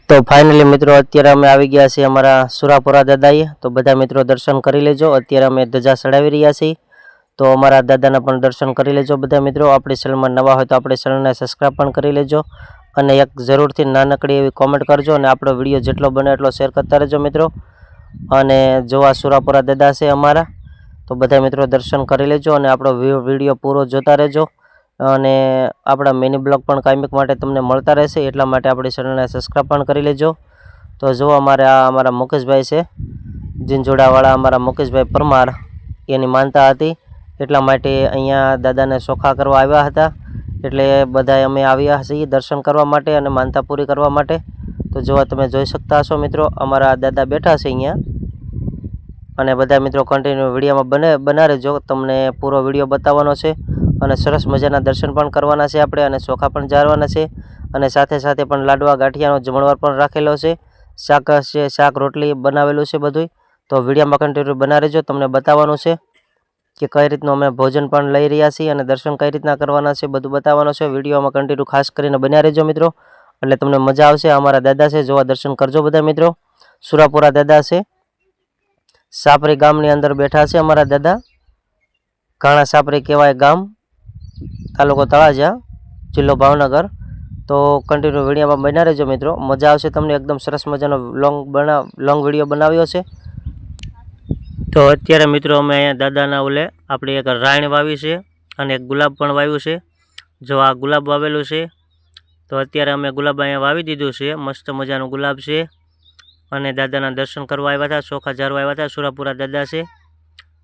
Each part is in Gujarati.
તો ફાઇનલી મિત્રો અત્યારે અમે આવી ગયા છીએ અમારા સુરાપુરા દાદાએ. તો બધા મિત્રો દર્શન કરી લેજો. અત્યારે અમે ધજા ચડાવી રહ્યા છીએ. તો અમારા દાદાના પણ દર્શન કરી લેજો બધા મિત્રો. આપણી ચેનલમાં નવા હોય તો આપણી ચેનલને સબસ્ક્રાઈબ પણ કરી લેજો અને એક જરૂરથી નાનકડી એવી કોમેન્ટ કરજો અને આપણો વિડીયો જેટલો બને એટલો શેર કરતા રહેજો મિત્રો. અને જો આ સુરાપુરા દાદા છે અમારા, તો બધા મિત્રો દર્શન કરી લેજો અને આપણો વિડીયો પૂરો જોતા રહેજો. અને આપણા મિની બ્લોગ પણ કાયમિક માટે તમને મળતા રહેશે, એટલા માટે આપણી ચેનલને સબસ્ક્રાઈબ પણ કરી લેજો. તો જો અમારા મુકેશભાઈ છે, જીંજોડાવાળા અમારા મુકેશભાઈ પરમાર, એની માનતા હતી એટલા માટે અહીંયા દાદાને ચોખા કરવા આવ્યા હતા. એટલે બધા અમે આવ્યા છીએ દર્શન કરવા માટે અને માનતા પૂરી કરવા માટે. તો જો તમે જોઈ શકતા હશો મિત્રો, અમારા દાદા બેઠા છે અહીંયા. અને બધા મિત્રો કન્ટિન્યુ વિડીયોમાં બના રહેજો, તમને પૂરો વિડીયો બતાવવાનો છે. અને સરસ મજાના દર્શન પણ કરવાના છે આપણે, અને ચોખા પણ જાળવાના છે. અને સાથે સાથે પણ લાડવા ગાંઠિયાનો જમણવાર પણ રાખેલો છે. શાક છે, શાક રોટલી બનાવેલું છે બધું. તો વિડીયોમાં કન્ટિન્યુ બના રહેજો, તમને બતાવવાનું છે કે કઈ રીતનું અમે ભોજન પણ લઈ રહ્યા છીએ અને દર્શન કઈ રીતના કરવાના છે બધું બતાવવાનું છે. વિડીયોમાં કન્ટિન્યુ ખાસ કરીને બન્યા રહેજો મિત્રો, એટલે તમને મજા આવશે. અમારા દાદા છે, જોવા દર્શન કરજો બધા મિત્રો. સુરાપુરા દાદા છે, સાપરી ગામની અંદર બેઠા છે અમારા દાદા. ઘાણા સાપરી કહેવાય ગામ, તાલુકો તળાજા, જિલ્લો ભાવનગર. તો કન્ટિન્યુ વિડીયોમાં બન્યા રહેજો મિત્રો, મજા આવશે તમને. એકદમ સરસ મજાનો લોંગ વિડીયો બનાવ્યો છે. તો અત્યારે મિત્રો અમે અહીંયા દાદાના ઓલે આપણે એક રાયણ વાવી છે અને એક ગુલાબ પણ વાવ્યું છે. જો આ ગુલાબ વાવેલું છે, તો અત્યારે અમે ગુલાબ અહીંયા વાવી દીધું છે. મસ્ત મજાનું ગુલાબ છે અને દાદાના દર્શન કરવા આવ્યા હતા, ચોખા જારવા આવ્યા હતા. સુરાપુરા દાદા છે.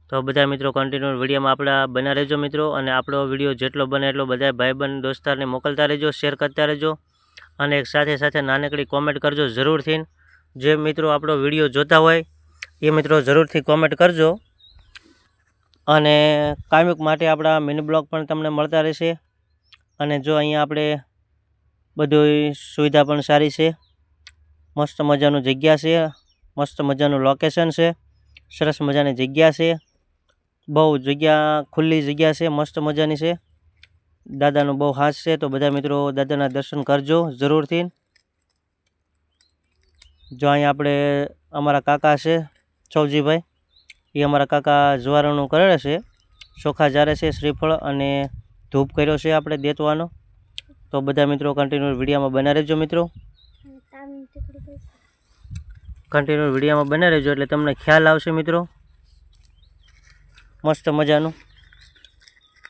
તો બધા મિત્રો કન્ટિન્યુ વિડીયોમાં આપણા બના રહેજો મિત્રો. અને આપણો વિડીયો જેટલો બને એટલો બધા ભાઈબંધ દોસ્તારને મોકલતા રહેજો, શેર કરતા રહેજો. અને એક સાથે નાનકડી કોમેન્ટ કરજો જરૂરથી. જે મિત્રો આપણો વિડીયો જોતા હોય એ મિત્રો જરૂરથી કોમેન્ટ કરજો. અને કાયમિક માટે આપણા મિની બ્લોગ પણ તમને મળતા રહેશે. અને જો અહીંયા આપણે બધી સુવિધા પણ સારી છે, મસ્ત મજાનું જગ્યા છે, મસ્ત મજાનું લોકેશન છે, સરસ મજાની જગ્યા છે. બહુ જગ્યા ખુલ્લી જગ્યા છે, મસ્ત મજાની છે. દાદાનું બહુ હાસ છે. તો બધા મિત્રો દાદાના દર્શન કરજો જરૂરથી. જો અહીંયા આપણે અમારા કાકા છે ચૌજીભાઈ, એ અમારા કાકા જવારણું કરે છે, ચોખા જારે છે, શ્રીફળ અને ધૂપ કર્યો છે આપણે દેતવાનો. તો બધા મિત્રો કન્ટિન્યુ વિડીયોમાં બના રહેજો મિત્રો, કન્ટિન્યુ વિડીયોમાં બના રહેજો એટલે તમને ખ્યાલ આવશે મિત્રો. મસ્ત મજાનું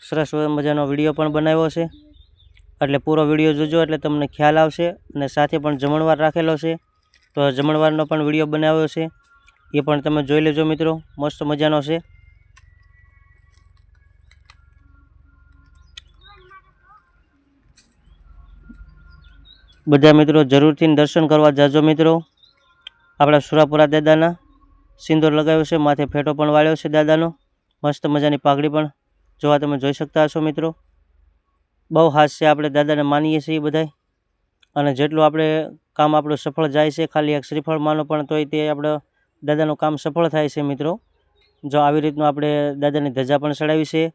સરસ મજાનો વિડીયો પણ બનાવ્યો છે, એટલે પૂરો વિડીયો જોજો એટલે તમને ખ્યાલ આવશે. અને સાથે પણ જમણવાર રાખેલો છે, તો જમણવારનો પણ વિડીયો બનાવ્યો છે, એ પણ તમે જોઈ લેજો મિત્રો. મસ્ત મજાનો છે. બધા મિત્રો જરૂરથી દર્શન કરવા જાજો મિત્રો. આપણા સુરાપુરા દાદાના સિંદૂર લગાવ્યો છે, માથે ફેટો પણ વાળ્યો છે દાદાનો. મસ્ત મજાની પાઘડી પણ જોવા તમે જોઈ શકતા હશો મિત્રો. બહુ હાસ છે, આપણે દાદાને માનીએ છીએ બધાય. અને જેટલું આપણે કામ આપણું સફળ જાય છે, ખાલી એક શ્રીફળ માનો પણ તોય તે આપણે દાદાનું કામ સફળ થાય છે મિત્રો. જો આવી રીતનું આપણે દાદાની ધજા પણ ચડાવી છે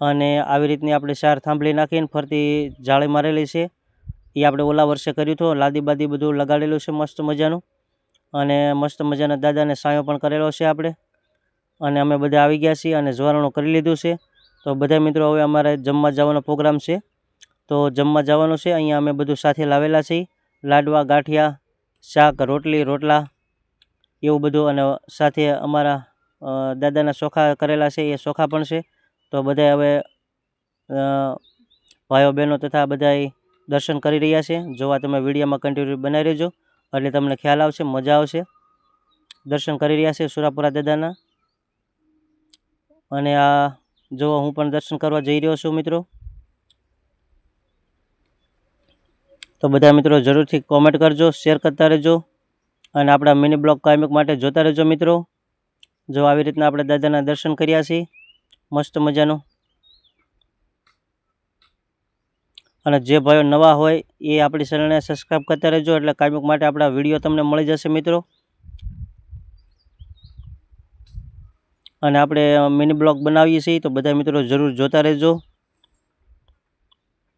અને આવી રીતની આપણે 4 થાંભલી નાખીને ફરતી જાળી મારેલી છે. એ આપણે ઓલા વર્ષે કર્યું હતું, લાદી બાદી બધું લગાડેલું છે મસ્ત મજાનું. અને મસ્ત મજાના દાદાને સાયો પણ કરેલો છે આપણે. અને અમે બધા આવી ગયા છીએ અને જવારણું કરી લીધું છે. તો બધા મિત્રો હવે અમારે જમવા જવાનો પ્રોગ્રામ છે, તો જમવા જવાનું છે. અહીંયા અમે બધું સાથે લાવેલા છીએ, લાડવા ગાંઠિયા, શાક રોટલી રોટલા એવું બધું. અને સાથે અમારા દાદાના ચોખા કરેલા છે, એ ચોખા પણ છે. તો બધા હવે ભાઈઓ બહેનો તથા બધાય દર્શન કરી રહ્યા છે. જોવા તમે વિડીયોમાં કન્ટિન્યુ બનાવી રહેજો એટલે તમને ખ્યાલ આવશે, મજા આવશે. દર્શન કરી રહ્યા છે સુરાપુરા દાદાના. અને આ જો હું પણ દર્શન કરવા જઈ રહ્યો છું મિત્રો. તો બધા મિત્રો જરૂરથી કોમેન્ટ કરજો, શેર કરતા રહેજો. અને આપણા મિની બ્લોગ કાયમિક માટે જોતા રહેજો મિત્રો. જો આવી રીતના આપણે દાદાના દર્શન કર્યા છે મસ્ત મજાનું. અને જે ભાઈઓ નવા હોય એ આપણી ચેનલને સબસ્ક્રાઈબ કરતા રહેજો એટલે કાયમિક માટે આપણા વિડીયો તમને મળી જશે મિત્રો. અને આપણે મિની બ્લોગ બનાવીએ છીએ, તો બધા મિત્રો જરૂર જોતા રહેજો.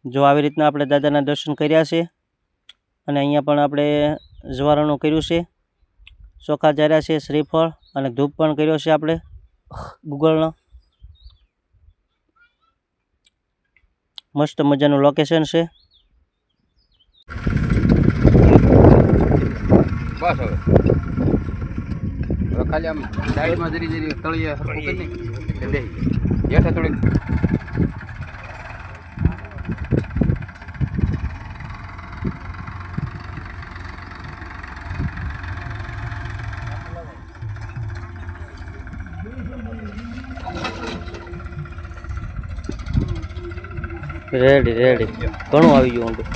જો આવી રીતના આપણે દાદાના દર્શન કર્યા છે. અને અહીંયા પણ આપણે જવારાનું કર્યું છે, ચોખા ચાર્યા છે, શ્રીફળ અને ધૂપ પણ કર્યો છે આપણે ગૂગલનો. મસ્ત મજાનું લોકેશન છે. બસ હવે ખાલી આમ સાઈડમાં જરી જરી તળિયે હરખું કરી એટલે બેસી હેઠે થોડીક રેડી ઘણું આવી ગયું ઊંડું.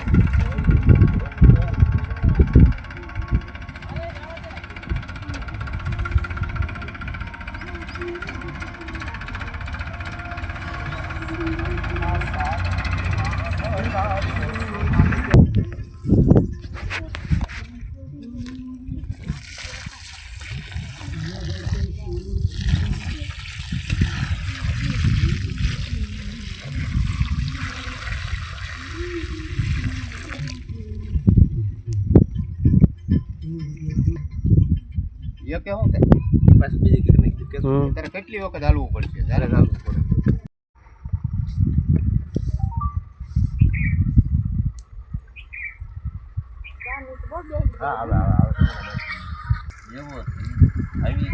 એ કે શું થાય પાછું બીજી કે તારે કેટલી વખત હાલવું પડશે જ્યારે હાલવું પડે. હા આવે એવું આવી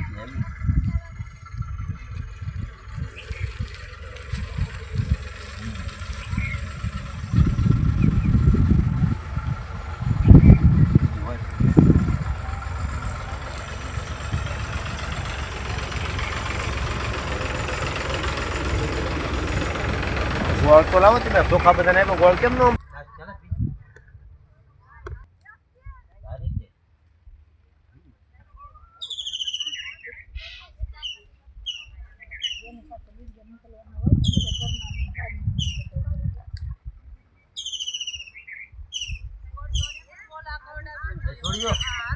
ગોળ તો લાવો તમે ચોખા બધા નાખો ગોળ કેમ નો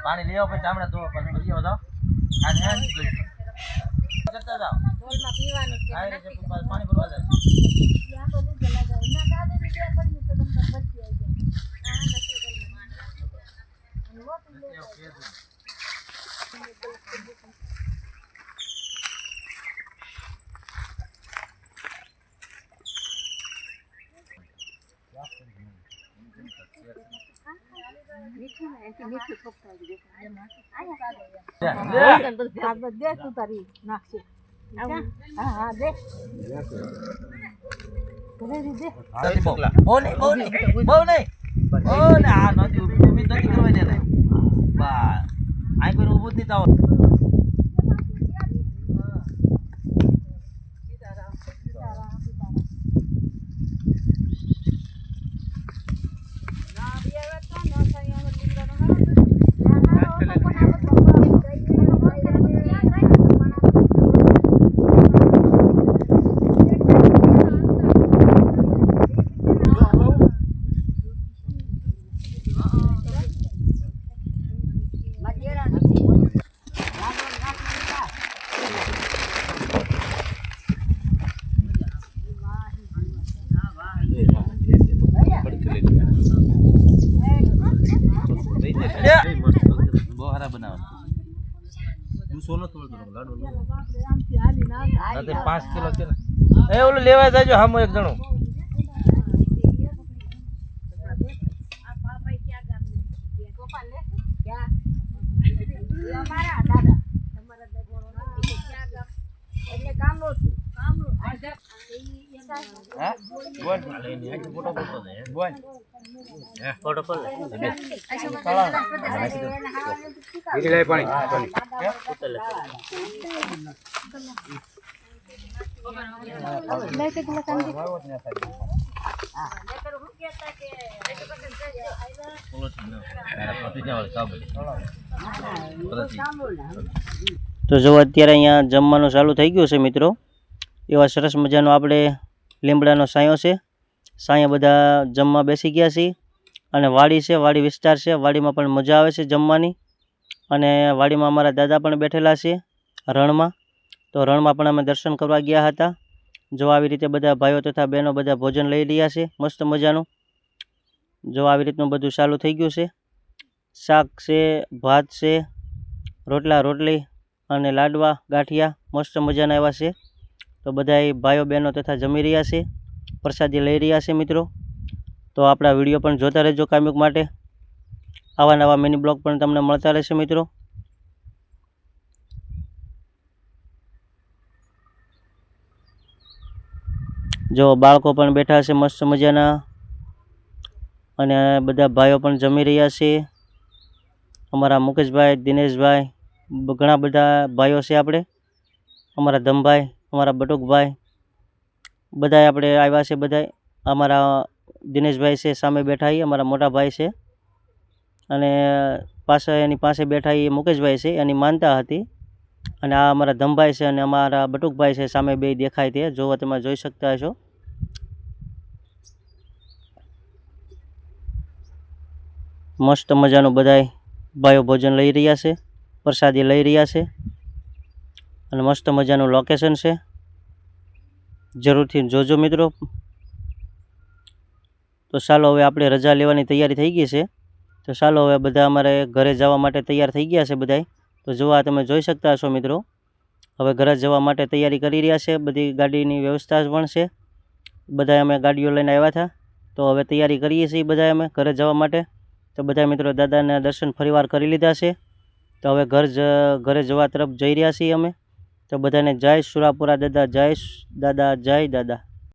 પાણી લેવા પછી આપણે તો પાણી જાઓ કરતા જાઓ પાણી ભરવા જાય. ઓલું લેવા જાજો હામો એક જણો તો જો અત્યારે અહીંયા જમવાનું ચાલુ થઈ ગયું છે મિત્રો. એવા સરસ મજાનો આપણે લીમડાનો સાયો છે. સાયા બધા જમવા બેસી ગયા છે. અને વાડી છે, વાડી વિસ્તાર છે. વાડીમાં પણ મજા આવે છે જમવાની. અને વાડીમાં અમારા દાદા પણ બેઠેલા છે રણમાં. તો રણમાં પણ અમે દર્શન કરવા ગયા હતા. જો આવી રીતે બધા ભાઈઓ તથા બહેનો બધા ભોજન લઈ રહ્યા છે મસ્ત મજાનું. જો આવી રીતનું બધું ચાલુ થઈ ગયું છે. શાક છે, ભાત છે, રોટલા રોટલી અને લાડવા ગાંઠિયા મસ્ત મજાના એવા છે. તો બધા ભાઈઓ બહેનો તથા જમી રહ્યા છે, પ્રસાદી લઈ રહ્યા છે મિત્રો. તો આપણા વિડીયો પણ જોતા રહેજો કાયમિક માટે. આવા નવા મિની બ્લોગ પણ તમને મળતા રહેશે મિત્રો. જો બાળકો પણ બેઠા છે મસ્ત મજાના અને બધા ભાઈઓ પણ જમી રહ્યા છે. અમારા મુકેશભાઈ, દિનેશભાઈ, ઘણા બધા ભાઈઓ છે આપણે. અમારા ધમભાઈ, અમારા બટુકભાઈ, બધા આપણે આવ્યા છે. બધા અમારા દિનેશભાઈ છે સામે બેઠા એ અમારા મોટા ભાઈ છે અને એની પાસે બેઠા એ મુકેશભાઈ છે, એની માનતા હતી. અને આ અમારા ધમભાઈ છે અને અમારા બટુકભાઈ છે સામે બે દેખાય તે જો તમે જોઈ શકતા હશો. મસ્ત મજાનું બધાય ભાઈઓ ભોજન લઈ રહ્યા છે, પ્રસાદી લઈ રહ્યા છે અને મસ્ત મજાનું લોકેશન છે. જરૂરથી જોજો મિત્રો. તો ચાલો હવે આપણે રજા લેવાની તૈયારી થઈ ગઈ છે. તો ચાલો હવે બધા અમારે ઘરે જવા માટે તૈયાર થઈ ગયા છે બધાય. તો જો આ તમે જોઈ શકતા હશો મિત્રો, હવે ઘરે જવા માટે તૈયારી કરી રહ્યા છે. બધી ગાડીની વ્યવસ્થા પણ છે. બધા અમે ગાડીઓ લઈને આવ્યા હતા. તો હવે તૈયારી કરીએ છીએ બધા અમે ઘરે જવા માટે. તો બધા મિત્રો દાદાના દર્શન ફરીવાર કરી લીધા છે. તો હવે ઘરે જવા તરફ જઈ રહ્યા છીએ અમે. તો બધાને જય સુરાપુરા દાદા, જય દાદા, જય દાદા.